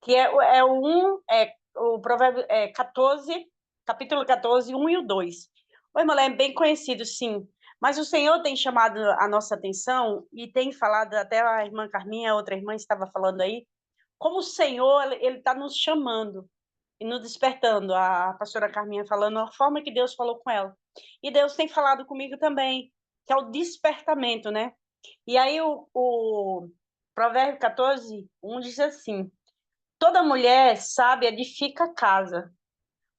que o provérbio 14, capítulo 14, 1 e o 2. O irmão é bem conhecido, sim, mas o Senhor tem chamado a nossa atenção e tem falado, até a irmã Carminha, a outra irmã estava falando aí, como o Senhor ele está nos chamando e nos despertando. A pastora Carminha falando a forma que Deus falou com ela. E Deus tem falado comigo também, que é o despertamento, né? E aí o Provérbio 14, 1 diz assim: toda mulher sábia edifica a casa,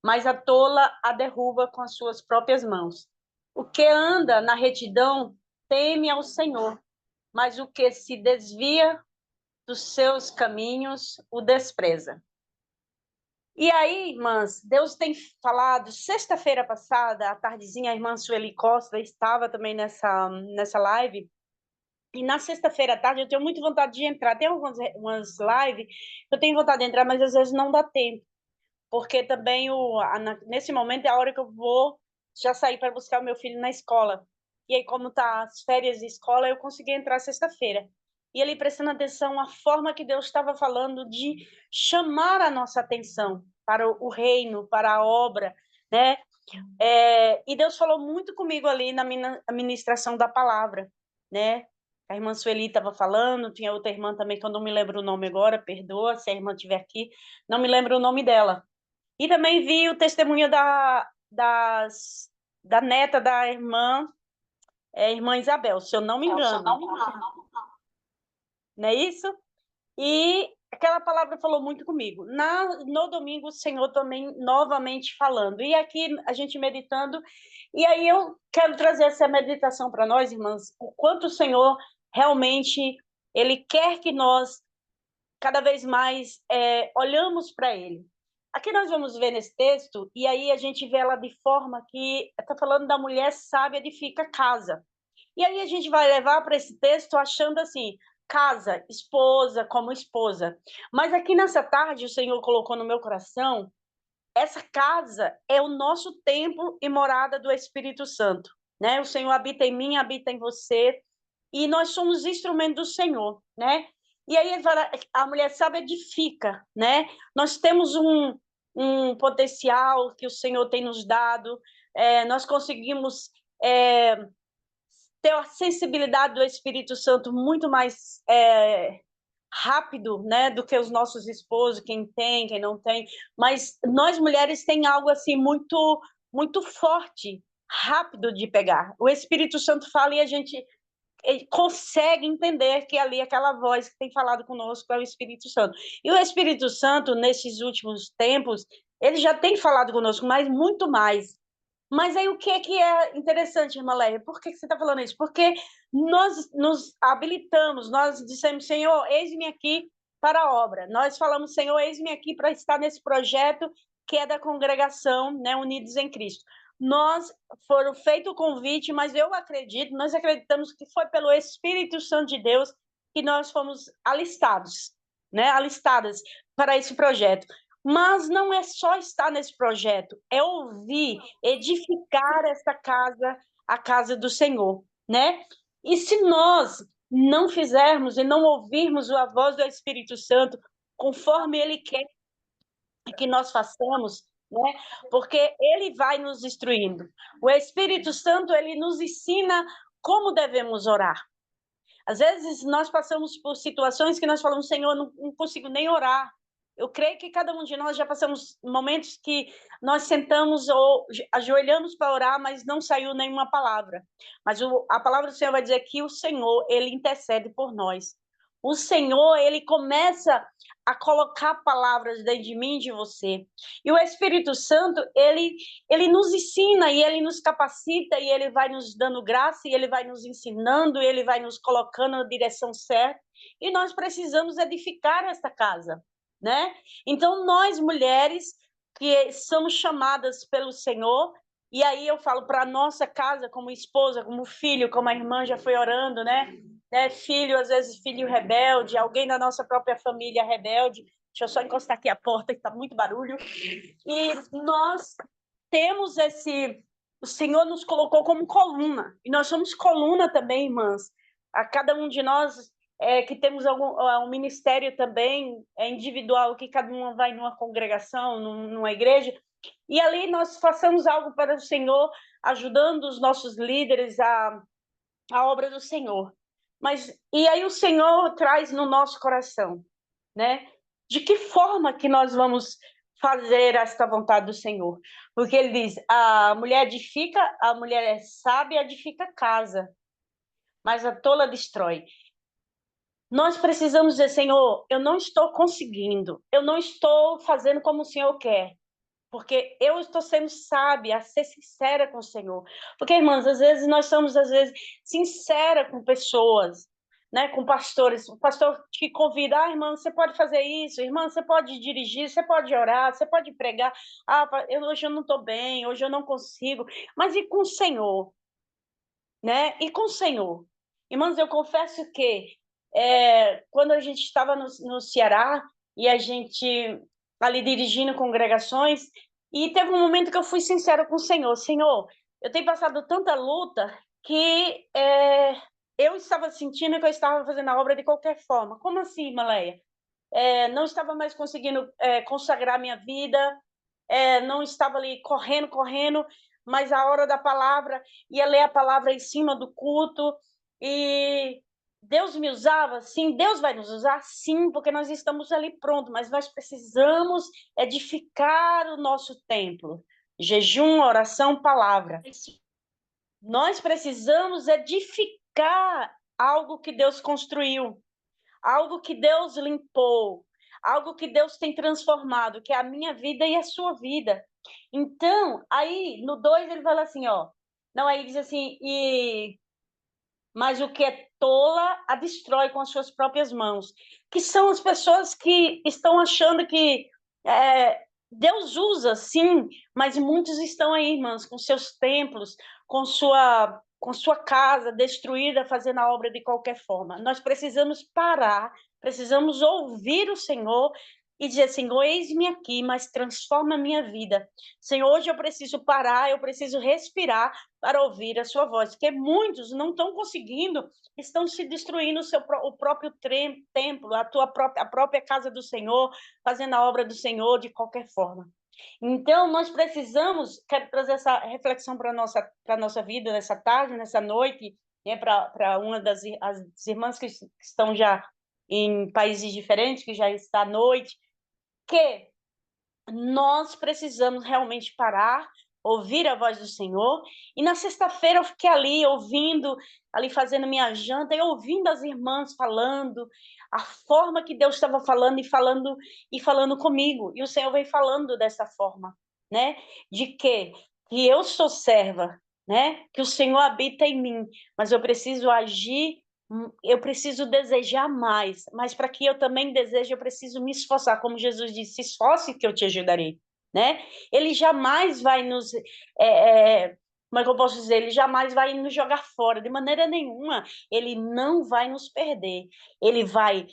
mas a tola a derruba com as suas próprias mãos. O que anda na retidão teme ao Senhor, mas o que se desvia dos seus caminhos o despreza. E aí, irmãs, Deus tem falado, sexta-feira passada, à tardezinha, a irmã Sueli Costa estava também nessa live, e na sexta-feira à tarde eu tenho muita vontade de entrar. Tem umas lives, eu tenho vontade de entrar, mas às vezes não dá tempo, porque também nesse momento é a hora que eu vou já sair para buscar o meu filho na escola. E aí, como tá as férias de escola, eu consegui entrar sexta-feira. E ele prestando atenção à forma que Deus estava falando de chamar a nossa atenção para o reino, para a obra, né? E Deus falou muito comigo ali na ministração da palavra, né? A irmã Sueli estava falando, tinha outra irmã também, que eu não me lembro o nome agora, perdoa se a irmã estiver aqui, não me lembro o nome dela. E também vi o testemunho da neta da irmã Isabel, se eu não me engano. Não é isso? E aquela palavra falou muito comigo. No domingo, o Senhor também novamente falando. E aqui a gente meditando. E aí eu quero trazer essa meditação para nós, irmãs, o quanto o Senhor realmente ele quer que nós cada vez mais olhamos para ele. Aqui nós vamos ver nesse texto, e aí a gente vê ela de forma que está falando da mulher sábia edifica casa. E aí a gente vai levar para esse texto achando assim, casa, esposa, como esposa. Mas aqui nessa tarde o Senhor colocou no meu coração, essa casa é o nosso templo e morada do Espírito Santo, né? O Senhor habita em mim, habita em você, e nós somos instrumentos do Senhor, né? E aí a mulher sábia edifica, né? Nós temos um potencial que o Senhor tem nos dado, nós conseguimos ter a sensibilidade do Espírito Santo muito mais rápido, né, do que os nossos esposos, quem tem, quem não tem. Mas nós mulheres tem algo assim muito, muito forte, rápido de pegar. O Espírito Santo fala e a gente consegue entender que ali aquela voz que tem falado conosco é o Espírito Santo. E o Espírito Santo, nesses últimos tempos, ele já tem falado conosco, mas muito mais. Mas aí o que é interessante, irmã Léia? Por que você está falando isso? Porque nós nos habilitamos, nós dissemos, Senhor, eis-me aqui para a obra. Nós falamos, Senhor, eis-me aqui para estar nesse projeto que é da congregação, né, Unidos em Cristo. Nós foram feito o convite, mas nós acreditamos que foi pelo Espírito Santo de Deus que nós fomos alistados, né, alistadas para esse projeto. Mas não é só estar nesse projeto, é ouvir, edificar essa casa, a casa do Senhor, né? E se nós não fizermos e não ouvirmos a voz do Espírito Santo, conforme Ele quer que nós façamos, né? Porque Ele vai nos instruindo. O Espírito Santo, ele nos ensina como devemos orar. Às vezes nós passamos por situações que nós falamos, Senhor, não consigo nem orar. Eu creio que cada um de nós já passamos momentos que nós sentamos ou ajoelhamos para orar, mas não saiu nenhuma palavra. Mas a palavra do Senhor vai dizer que o Senhor, ele intercede por nós. O Senhor, ele começa a colocar palavras dentro de mim e de você. E o Espírito Santo, ele nos ensina e ele nos capacita e ele vai nos dando graça e ele vai nos ensinando e ele vai nos colocando na direção certa. E nós precisamos edificar esta casa, né? Então, nós mulheres que somos chamadas pelo Senhor, e aí eu falo para a nossa casa, como esposa, como filho, como a irmã já foi orando, né? Filho, às vezes filho rebelde, alguém da nossa própria família rebelde. Deixa eu só encostar aqui a porta, que está muito barulho. E nós temos o Senhor nos colocou como coluna, e nós somos coluna também, irmãs. A cada um de nós que temos um ministério também individual, que cada um vai numa congregação, numa igreja, e ali nós façamos algo para o Senhor, ajudando os nossos líderes a obra do Senhor. E aí o Senhor traz no nosso coração, né? De que forma que nós vamos fazer esta vontade do Senhor? Porque ele diz, a mulher é sábia, edifica casa, mas a tola destrói. Nós precisamos dizer, Senhor, eu não estou conseguindo, eu não estou fazendo como o Senhor quer, porque eu estou sendo sábia, a ser sincera com o Senhor. Porque, irmãs, às vezes nós somos, sincera com pessoas, né, com pastores. O pastor te convida, irmã, você pode fazer isso, irmã, você pode dirigir, você pode orar, você pode pregar. Hoje eu não estou bem, hoje eu não consigo. Mas e com o Senhor? Né? E com o Senhor? Irmãs, eu confesso que quando a gente estava no Ceará e a gente ali dirigindo congregações, e teve um momento que eu fui sincera com o Senhor. Senhor, eu tenho passado tanta luta que eu estava sentindo que eu estava fazendo a obra de qualquer forma. Como assim, Maleia? Não estava mais conseguindo consagrar minha vida, não estava ali correndo, mas a hora da palavra, ia ler a palavra em cima do culto, e Deus me usava? Sim. Deus vai nos usar? Sim, porque nós estamos ali prontos, mas nós precisamos edificar o nosso templo. Jejum, oração, palavra. Nós precisamos edificar algo que Deus construiu, algo que Deus limpou, algo que Deus tem transformado, que é a minha vida e a sua vida. Então, aí, no 2, ele fala assim, ó, não, aí diz assim, mas o que é tola, a destrói com as suas próprias mãos. Que são as pessoas que estão achando que Deus usa, sim, mas muitos estão aí, irmãs, com seus templos, com sua casa destruída, fazendo a obra de qualquer forma. Nós precisamos parar, precisamos ouvir o Senhor e dizer, Senhor, eis-me aqui, mas transforma a minha vida. Senhor, hoje eu preciso parar, eu preciso respirar para ouvir a sua voz, porque muitos não estão conseguindo, estão se destruindo o próprio templo, a própria casa do Senhor, fazendo a obra do Senhor de qualquer forma. Então, nós precisamos, quero trazer essa reflexão para a nossa vida, nessa tarde, nessa noite, né, para uma das as irmãs que estão já em países diferentes, que já está à noite, que nós precisamos realmente parar, ouvir a voz do Senhor. E na sexta-feira eu fiquei ali ouvindo, ali fazendo minha janta, e ouvindo as irmãs falando, a forma que Deus estava falando e falando comigo. E o Senhor vem falando dessa forma, né? De que eu sou serva, né? Que o Senhor habita em mim, mas eu preciso agir, eu preciso desejar mais, mas para que eu também deseje, eu preciso me esforçar, como Jesus disse, se esforce que eu te ajudarei, né? Ele jamais vai nos, como é que eu posso dizer? Ele jamais vai nos jogar fora, de maneira nenhuma. Ele não vai nos perder, ele vai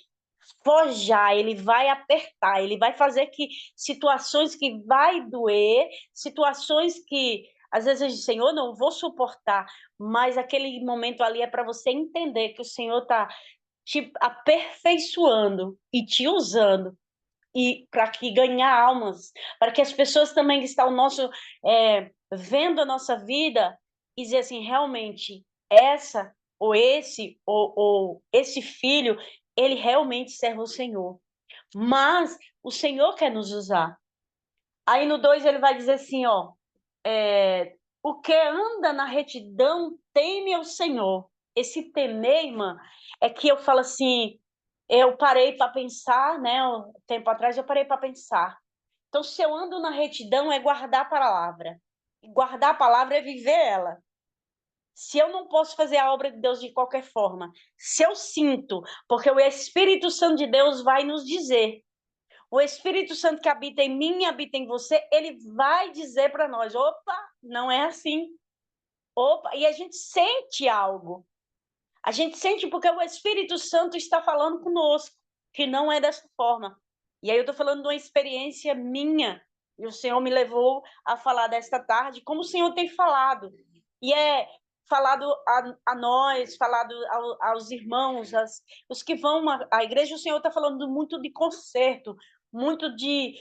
forjar, ele vai apertar, ele vai fazer que situações que vai doer, situações que às vezes a gente, Senhor, não vou suportar, mas aquele momento ali é para você entender que o Senhor está te aperfeiçoando e te usando e para que ganhar almas, para que as pessoas também que estão vendo a nossa vida e dizer assim, realmente, essa ou esse filho, ele realmente serve o Senhor. Mas o Senhor quer nos usar. Aí no 2 ele vai dizer assim, ó, o que anda na retidão teme ao Senhor. Esse temer, irmã, é que eu falo assim, eu parei para pensar, né? Um tempo atrás eu parei para pensar. Então, se eu ando na retidão, é guardar a palavra. E guardar a palavra é viver ela. Se eu não posso fazer a obra de Deus de qualquer forma, se eu sinto, porque o Espírito Santo de Deus vai nos dizer, o Espírito Santo que habita em mim, habita em você, ele vai dizer para nós, opa, não é assim. Opa, e a gente sente algo. A gente sente porque o Espírito Santo está falando conosco, que não é dessa forma. E aí eu estou falando de uma experiência minha, e o Senhor me levou a falar desta tarde, como o Senhor tem falado. E falado a nós, falado aos irmãos, os que vão à igreja. O Senhor está falando muito de conserto, muito de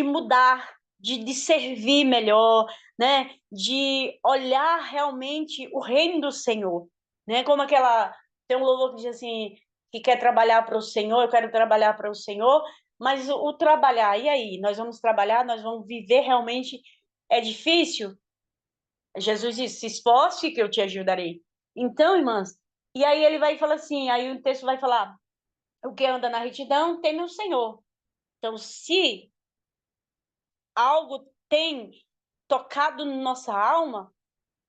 mudar, de servir melhor, né? De olhar realmente o reino do Senhor, né? Como tem um louvor que diz assim, que quer trabalhar para o Senhor, eu quero trabalhar para o Senhor, mas o trabalhar, e aí? Nós vamos trabalhar, nós vamos viver realmente, é difícil? Jesus disse, se esforce que eu te ajudarei. Então, irmãs, e aí ele vai falar assim, aí o texto vai falar, o que anda na retidão teme o Senhor. Então, se algo tem tocado na nossa alma,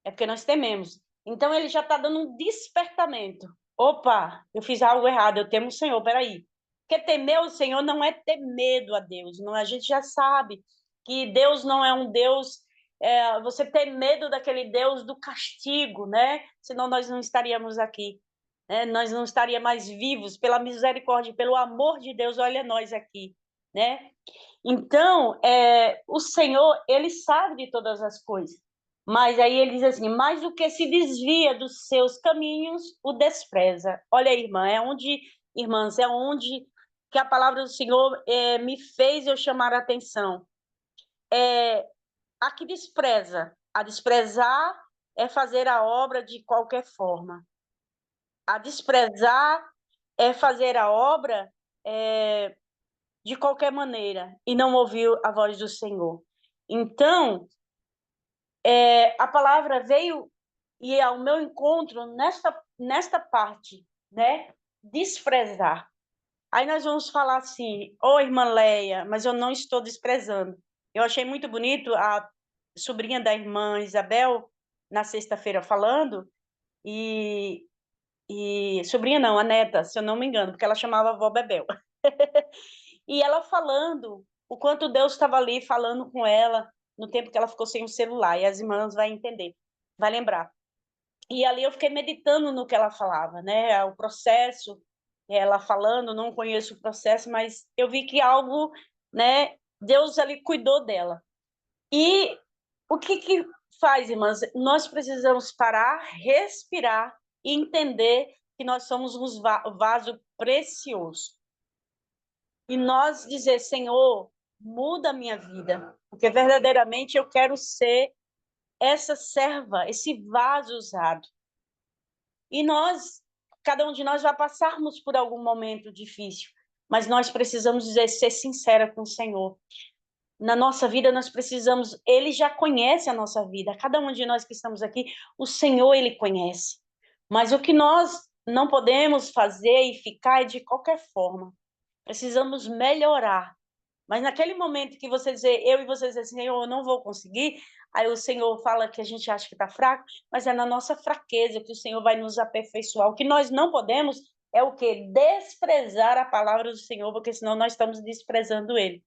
é porque nós tememos. Então, ele já está dando um despertamento. Opa, eu fiz algo errado, eu temo o Senhor, peraí. Porque temer o Senhor não é ter medo a Deus. Não, a gente já sabe que Deus não é um Deus... você tem medo daquele Deus do castigo, né? Senão nós não estaríamos aqui. Né? Nós não estaríamos mais vivos. Pela misericórdia, pelo amor de Deus, olha nós aqui. Né? Então, o Senhor, ele sabe de todas as coisas. Mas aí ele diz assim, mas o que se desvia dos seus caminhos, o despreza. Olha aí, irmãs, é onde que a palavra do Senhor me fez eu chamar a atenção. A que despreza. A desprezar é fazer a obra de qualquer forma. A desprezar é fazer a obra de qualquer maneira e não ouviu a voz do Senhor. Então, a palavra veio e ao meu encontro nesta parte, né? Desprezar. Aí nós vamos falar assim, irmã Leia, mas eu não estou desprezando. Eu achei muito bonito a sobrinha da irmã Isabel, na sexta-feira, falando, e sobrinha não, a neta, se eu não me engano, porque ela chamava a avó Bebel. E ela falando o quanto Deus estava ali falando com ela no tempo que ela ficou sem o celular, e as irmãs vão entender, vai lembrar. E ali eu fiquei meditando no que ela falava, né? O processo, ela falando, não conheço o processo, mas eu vi que algo, né? Deus ali cuidou dela. E o que faz, irmãs? Nós precisamos parar, respirar e entender que nós somos um vaso precioso. E nós dizer, Senhor, muda a minha vida, porque verdadeiramente eu quero ser essa serva, esse vaso usado. E cada um de nós vai passarmos por algum momento difícil, mas nós precisamos ser sincera com o Senhor. Na nossa vida nós precisamos, Ele já conhece a nossa vida, cada um de nós que estamos aqui, o Senhor Ele conhece. Mas o que nós não podemos fazer e ficar é de qualquer forma. Precisamos melhorar. Mas naquele momento que eu e você dizer, Senhor, eu não vou conseguir, aí o Senhor fala que a gente acha que está fraco, mas é na nossa fraqueza que o Senhor vai nos aperfeiçoar. O que nós não podemos é o quê? Desprezar a palavra do Senhor, porque senão nós estamos desprezando Ele.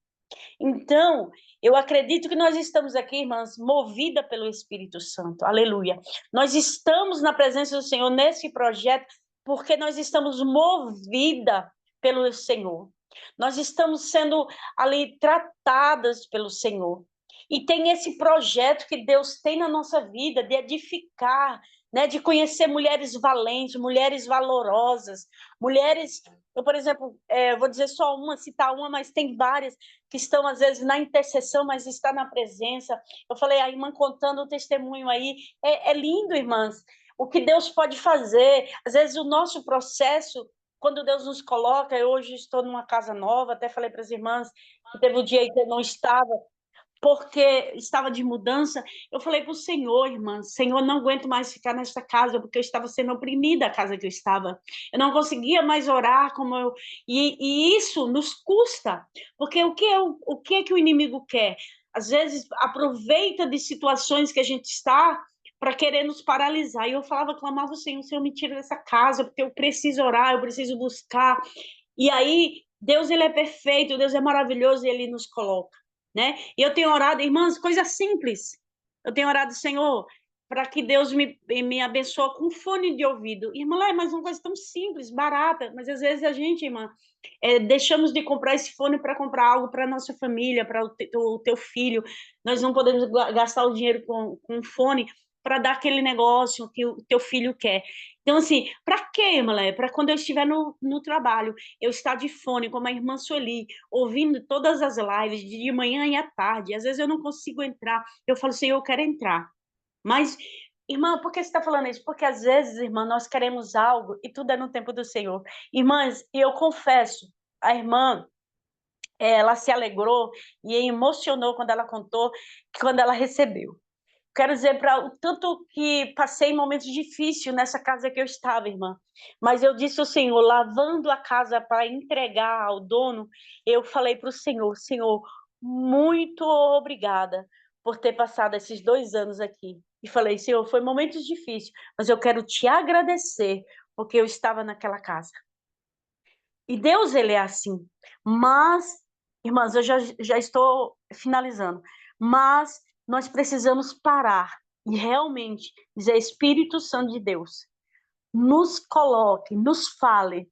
Então, eu acredito que nós estamos aqui, irmãs, movida pelo Espírito Santo. Aleluia. Nós estamos na presença do Senhor nesse projeto porque nós estamos movida pelo Senhor. Nós estamos sendo ali tratadas pelo Senhor. E tem esse projeto que Deus tem na nossa vida de edificar, né, de conhecer mulheres valentes, mulheres valorosas, mulheres... Eu, por exemplo, vou dizer só citar uma, mas tem várias que estão, às vezes, na intercessão, mas está na presença. Eu falei, a irmã contando o testemunho aí. É lindo, irmãs, o que Deus pode fazer. Às vezes, o nosso processo, quando Deus nos coloca, eu hoje estou numa casa nova, até falei para as irmãs que teve um dia que eu não estava, porque estava de mudança. Eu falei para o Senhor, irmã, Senhor, não aguento mais ficar nesta casa, porque eu estava sendo oprimida a casa que eu estava. Eu não conseguia mais orar como eu... E isso nos custa, porque o que é que o inimigo quer? Às vezes, aproveita de situações que a gente está para querer nos paralisar. E eu falava, clamava o Senhor, me tira dessa casa, porque eu preciso orar, eu preciso buscar. E aí, Deus, ele é perfeito, Deus é maravilhoso e ele nos coloca. Né? E eu tenho orado, irmãs, coisa simples. Eu tenho orado, Senhor, para que Deus me abençoe com fone de ouvido. Irmã, mas uma coisa tão simples, barata, mas às vezes a gente, irmã, deixamos de comprar esse fone para comprar algo para a nossa família, para o teu filho. Nós não podemos gastar o dinheiro com fone para dar aquele negócio que o teu filho quer. Então, assim, para quê, mulher? Para quando eu estiver no trabalho, eu estar de fone, como a irmã Sueli, ouvindo todas as lives de manhã e à tarde. Às vezes eu não consigo entrar. Eu falo, Senhor, eu quero entrar. Mas, irmã, por que você está falando isso? Porque às vezes, irmã, nós queremos algo e tudo é no tempo do Senhor. Irmãs, e eu confesso, a irmã, ela se alegrou e emocionou quando ela contou, quando ela recebeu. Quero dizer para o tanto que passei momentos difíceis nessa casa que eu estava, irmã. Mas eu disse ao Senhor, lavando a casa para entregar ao dono, eu falei para o Senhor, Senhor, muito obrigada por ter passado esses 2 anos aqui. E falei, Senhor, foi momentos difíceis, mas eu quero te agradecer porque eu estava naquela casa. E Deus, ele é assim. Mas, irmãs, eu já estou finalizando. Mas nós precisamos parar e realmente dizer, Espírito Santo de Deus, nos coloque, nos fale,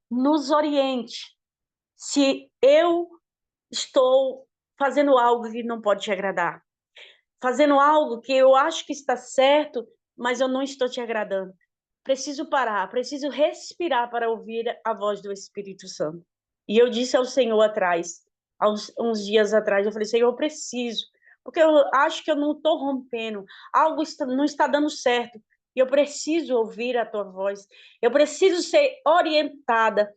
nos oriente. Se eu estou fazendo algo que não pode te agradar, fazendo algo que eu acho que está certo, mas eu não estou te agradando. Preciso parar, preciso respirar para ouvir a voz do Espírito Santo. E eu disse ao Senhor atrás, há uns dias atrás, eu falei, Senhor, eu preciso, porque eu acho que eu não estou rompendo, algo não está dando certo, e eu preciso ouvir a tua voz, eu preciso ser orientada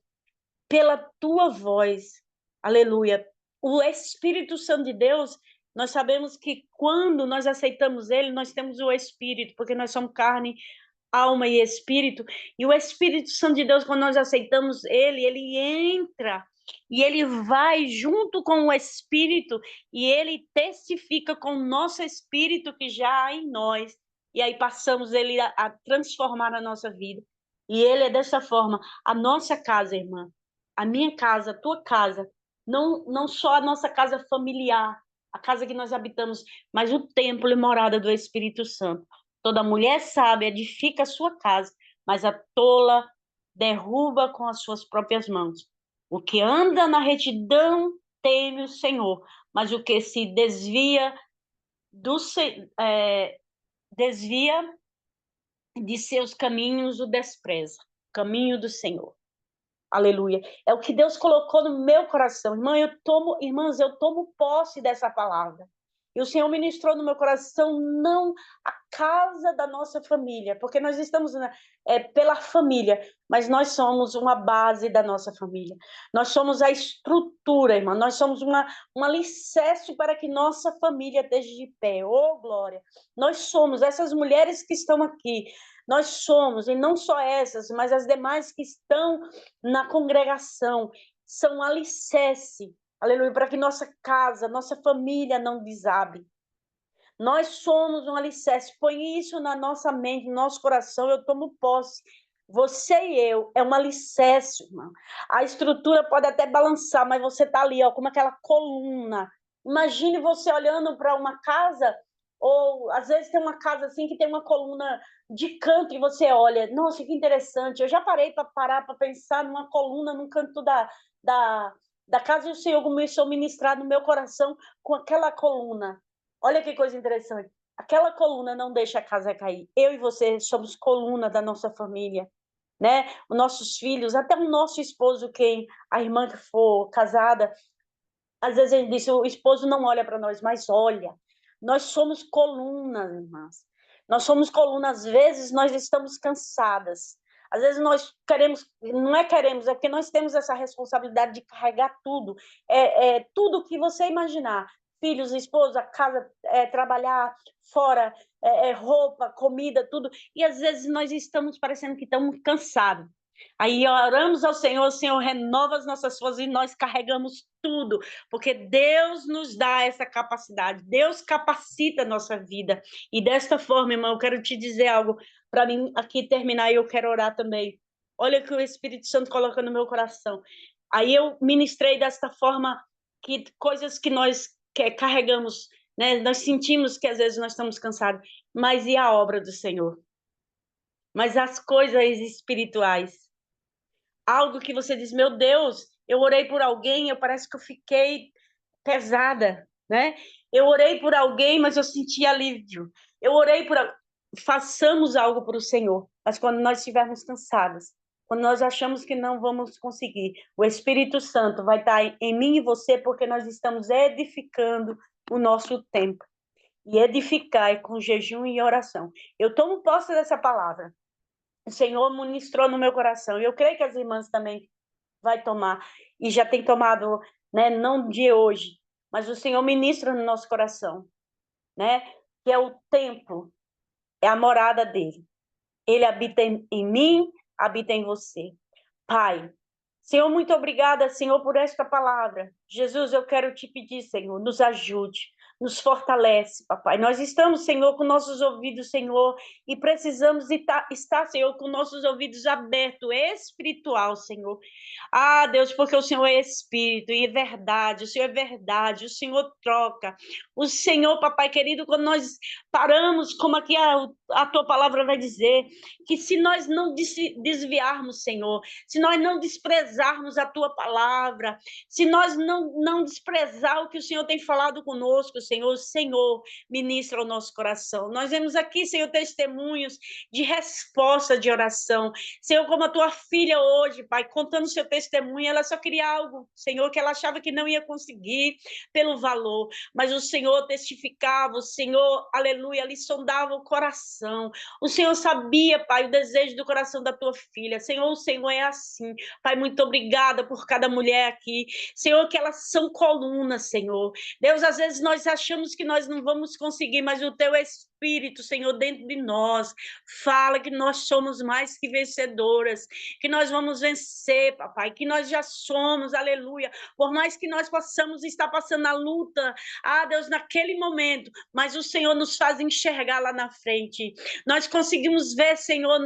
pela tua voz. Aleluia. O Espírito Santo de Deus, nós sabemos que quando nós aceitamos ele, nós temos o Espírito, porque nós somos carne, alma e espírito, e o Espírito Santo de Deus, quando nós aceitamos ele entra e ele vai junto com o Espírito e ele testifica com o nosso Espírito que já há em nós, e aí passamos ele a transformar a nossa vida. E ele é dessa forma. A nossa casa, irmã, a minha casa, a tua casa, não só a nossa casa familiar, a casa que nós habitamos, mas o templo e morada do Espírito Santo. Toda mulher sábia edifica a sua casa, mas a tola derruba com as suas próprias mãos. O que anda na retidão teme o Senhor, mas o que se desvia desvia de seus caminhos o despreza. Caminho do Senhor. Aleluia. É o que Deus colocou no meu coração. Irmãs, eu tomo posse dessa palavra. E o Senhor ministrou no meu coração, não a casa da nossa família, porque nós estamos pela família, mas nós somos uma base da nossa família. Nós somos a estrutura, irmã. Nós somos um alicerce para que nossa família esteja de pé. Oh, glória! Nós somos essas mulheres que estão aqui. Nós somos, e não só essas, mas as demais que estão na congregação, são alicerce, aleluia, para que nossa casa, nossa família não desabe. Nós somos um alicerce, põe isso na nossa mente, no nosso coração, eu tomo posse. Você e eu, é um alicerce, irmão. A estrutura pode até balançar, mas você está ali, ó, como aquela coluna. Imagine você olhando para uma casa, ou às vezes tem uma casa assim que tem uma coluna de canto e você olha, nossa, que interessante. Eu já parei para parar para pensar numa coluna num canto da casa e o Senhor começou a ministrar no meu coração com aquela coluna. Olha que coisa interessante. Aquela coluna não deixa a casa cair. Eu e você somos coluna da nossa família, né? Os nossos filhos, até o nosso esposo, quem a irmã que for casada, às vezes ele diz, o esposo não olha para nós, mas olha. Nós somos colunas, irmãs. Nós somos colunas. Às vezes nós estamos cansadas. Às vezes nós queremos, não é queremos, é porque nós temos essa responsabilidade de carregar tudo. Tudo que você imaginar. Filhos, esposa, casa, trabalhar fora, roupa, comida, tudo. E às vezes nós estamos parecendo que estamos cansados. Aí oramos ao Senhor, o Senhor renova as nossas forças e nós carregamos tudo, porque Deus nos dá essa capacidade, Deus capacita a nossa vida. E desta forma, irmão, eu quero te dizer algo para mim aqui terminar e eu quero orar também. Olha o que o Espírito Santo coloca no meu coração. Aí eu ministrei desta forma que coisas que nós carregamos, né? Nós sentimos que às vezes nós estamos cansados, mas e a obra do Senhor? Mas as coisas espirituais, algo que você diz, meu Deus, eu orei por alguém, eu parece que eu fiquei pesada, né? Eu orei por alguém, mas eu senti alívio. Eu orei por façamos algo para o Senhor, mas quando nós estivermos cansadas, quando nós achamos que não vamos conseguir, o Espírito Santo vai estar em mim e você, porque nós estamos edificando o nosso tempo. E edificar é com jejum e oração. Eu tomo posse dessa palavra. O Senhor ministrou no meu coração. Eu creio que as irmãs também vai tomar, e já tem tomado, né, não de hoje, mas o Senhor ministra no nosso coração, né? Que é o templo, é a morada dele. Ele habita em mim, habita em você. Pai, Senhor, muito obrigada, Senhor, por esta palavra. Jesus, eu quero te pedir, Senhor, nos ajude, nos fortalece, papai. Nós estamos, Senhor, com nossos ouvidos, Senhor, e precisamos estar, Senhor, com nossos ouvidos abertos, espiritual, Senhor. Ah, Deus, porque o Senhor é Espírito e é verdade, o Senhor é verdade, o Senhor troca. O Senhor, papai querido, quando nós paramos, como aqui a tua palavra vai dizer, que se nós não desviarmos, Senhor, se nós não desprezarmos a tua palavra, se nós não desprezar o que o Senhor tem falado conosco, Senhor, o Senhor ministra o nosso coração. Nós vemos aqui, Senhor, testemunhos de resposta de oração. Senhor, como a tua filha hoje, Pai, contando seu testemunho, ela só queria algo, Senhor, que ela achava que não ia conseguir pelo valor, mas o Senhor testificava, o Senhor, aleluia, lhe sondava o coração. O Senhor sabia, Pai, o desejo do coração da tua filha. Senhor, o Senhor é assim. Pai, muito obrigada por cada mulher aqui. Senhor, que elas são colunas, Senhor. Deus, às vezes nós achamos que nós não vamos conseguir, mas o teu Espírito, Senhor, dentro de nós, fala que nós somos mais que vencedoras, que nós vamos vencer, papai, que nós já somos, aleluia. Por mais que nós possamos estar passando a luta, ah, Deus, naquele momento, mas o Senhor nos faz enxergar lá na frente. Nós conseguimos ver, Senhor,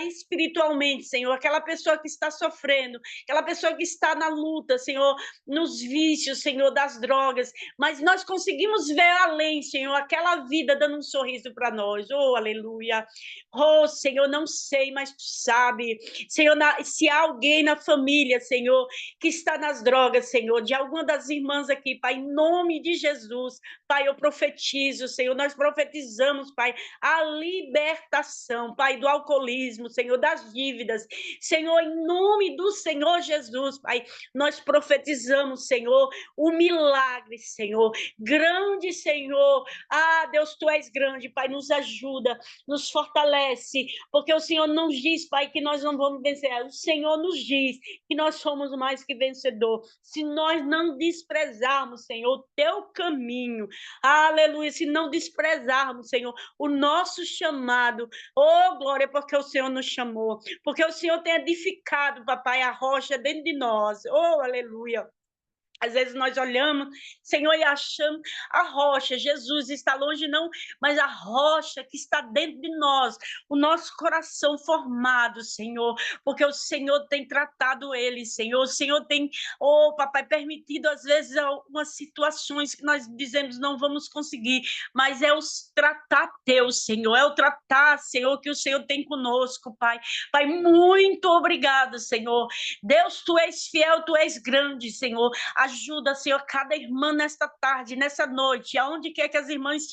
espiritualmente, Senhor, aquela pessoa que está sofrendo, aquela pessoa que está na luta, Senhor, nos vícios, Senhor, das drogas, mas nós conseguimos ver além, Senhor, aquela vida dando um sorriso para nós. Oh, aleluia. Oh, Senhor, não sei, mas tu sabe. Senhor, se há alguém na família, Senhor, que está nas drogas, Senhor, de alguma das irmãs aqui, Pai, em nome de Jesus, Pai, eu profetizo, Senhor, nós profetizamos, Pai, a libertação, Pai, do alcoolismo, Senhor, das dívidas. Senhor, em nome do Senhor Jesus, Pai, nós profetizamos, Senhor, o milagre, Senhor, grande, Senhor. Ah, Deus, tu és grande, Pai, nos ajuda, nos fortalece, porque o Senhor nos diz, Pai, que nós não vamos vencer. O Senhor nos diz que nós somos mais que vencedor. Se nós não desprezarmos, Senhor, o teu caminho, aleluia, se não desprezarmos, Senhor, o nosso chamado, oh glória, porque o Senhor nos chamou, porque o Senhor tem edificado, papai, a rocha dentro de nós, oh aleluia. Às vezes nós olhamos, Senhor, e achamos a rocha, Jesus está longe não, mas a rocha que está dentro de nós, o nosso coração formado, Senhor, porque o Senhor tem tratado ele, Senhor, o Senhor tem, oh papai, permitido às vezes algumas situações que nós dizemos não vamos conseguir, mas é o tratar teu, Senhor, é o tratar, Senhor, que o Senhor tem conosco, Pai. Pai, muito obrigado, Senhor. Deus, tu és fiel, tu és grande, Senhor. Ajuda, Senhor, cada irmã nesta tarde, nessa noite, aonde quer que as irmãs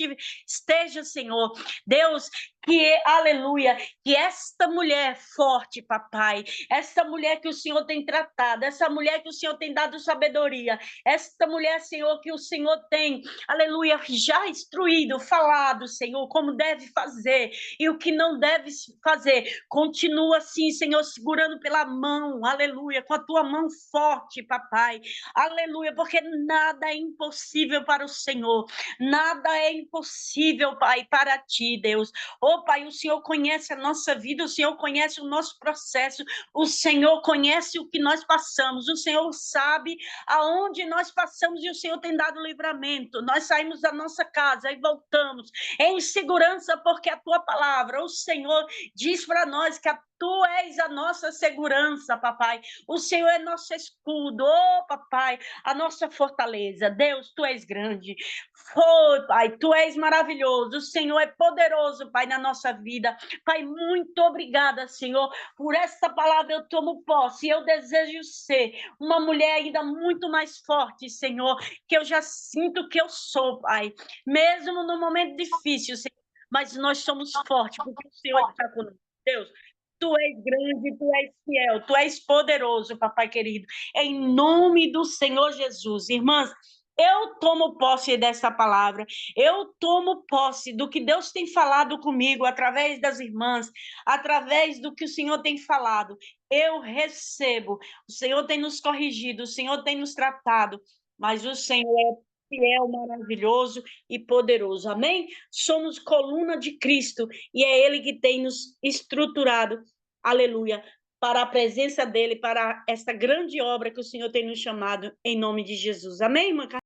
estejam, Senhor. Deus, que, aleluia, que esta mulher forte, papai, esta mulher que o Senhor tem tratado, essa mulher que o Senhor tem dado sabedoria, esta mulher, Senhor, que o Senhor tem, aleluia, já instruído, falado, Senhor, como deve fazer e o que não deve fazer, continua assim, Senhor, segurando pela mão, aleluia, com a tua mão forte, papai, aleluia, porque nada é impossível para o Senhor, nada é impossível, Pai, para ti, Deus. Oh, Pai, o Senhor conhece a nossa vida, o Senhor conhece o nosso processo, o Senhor conhece o que nós passamos, o Senhor sabe aonde nós passamos e o Senhor tem dado livramento. Nós saímos da nossa casa e voltamos em segurança, porque a tua palavra, o Senhor diz para nós que tu és a nossa segurança, papai. O Senhor é nosso escudo, oh, papai, a nossa fortaleza. Deus, tu és grande. Foi, Pai, tu és maravilhoso. O Senhor é poderoso, Pai, na nossa vida. Pai, muito obrigada, Senhor, por esta palavra eu tomo posse. Eu desejo ser uma mulher ainda muito mais forte, Senhor, que eu já sinto que eu sou, Pai. Mesmo no momento difícil, Senhor. mas nós somos fortes, porque o Senhor está conosco. Deus, tu és grande, tu és fiel, tu és poderoso, papai querido. Em nome do Senhor Jesus, irmãs, eu tomo posse dessa palavra, eu tomo posse do que Deus tem falado comigo, através das irmãs, através do que o Senhor tem falado. Eu recebo, o Senhor tem nos corrigido, o Senhor tem nos tratado, mas o Senhor é fiel, maravilhoso e poderoso. Amém? Somos coluna de Cristo e é Ele que tem nos estruturado, aleluia, para a presença dEle, para esta grande obra que o Senhor tem nos chamado, em nome de Jesus. Amém, irmã?